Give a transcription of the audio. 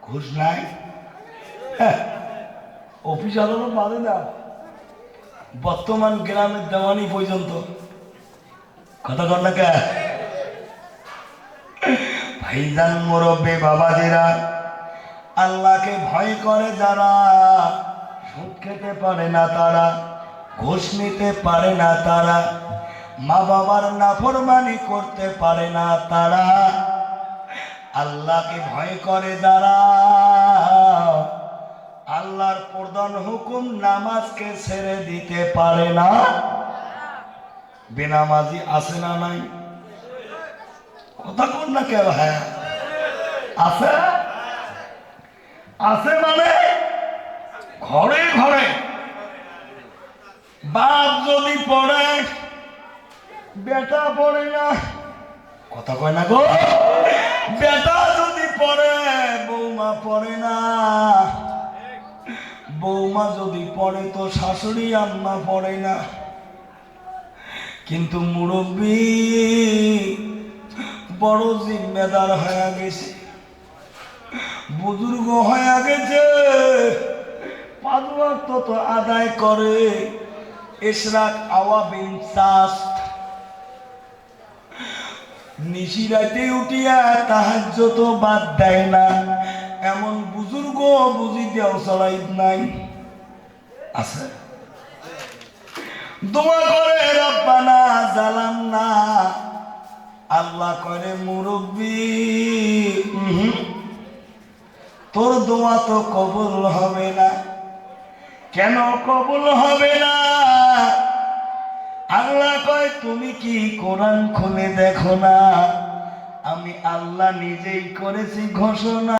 ঘুষ নাই, অফিস আদালত বাদে না, বর্তমান গ্রামের দেওয়ানি পর্যন্ত কথা কর না কে ভাইজান মুরব্বী বাবাজিরা, আল্লাহকে ভয় করে যারা, সুদ খেতে পারে না তারা, ঘুষ নিতে পারে না তারা, মা বাবার নাফরমানি করতে পারে না তারা, আল্লাহকে ভয় করে যারা, আল্লাহর প্রধান হুকুম নামাজকে ছেড়ে দিতে পারে না। বেনামাজি আছে না নাই? কথা কর না কেন? হ্যাঁ আছে, আছে মানে ঘরে ঘরে। বাপ যদি পড়ে বেটা পড়ে না, কথা কয় না গো। বেটা যদি পড়ে বৌমা পড়ে না, বৌমা যদি পড়ে তো শাশুড়ি আম্মা পড়ে না। কিন্তু মুরব্বী বড় জিম্মেদার হয়ে গেছে, বুজুর্গ হয়ে গেছে, 5 ওয়াক্ত তো আদায় করে, ইশরাক আওয়াবিন চাষ, নিশি রাতে উঠিয়া তাহাজ্জুদ তো বাদ দেয় না, এমন বুজুর্গ বুঝি দেও চলাই নাই আছে। দোয়া করে রব্বানা জালামনা, আল্লাহ করে মুরব্বী তোর দোয়া তো কবুল হবে না। কেন কবুল হবে না? আল্লাহ কয় তুমি কি কোরআন খুলে দেখো না? আমি আল্লাহ নিজেই করেছি ঘোষণা।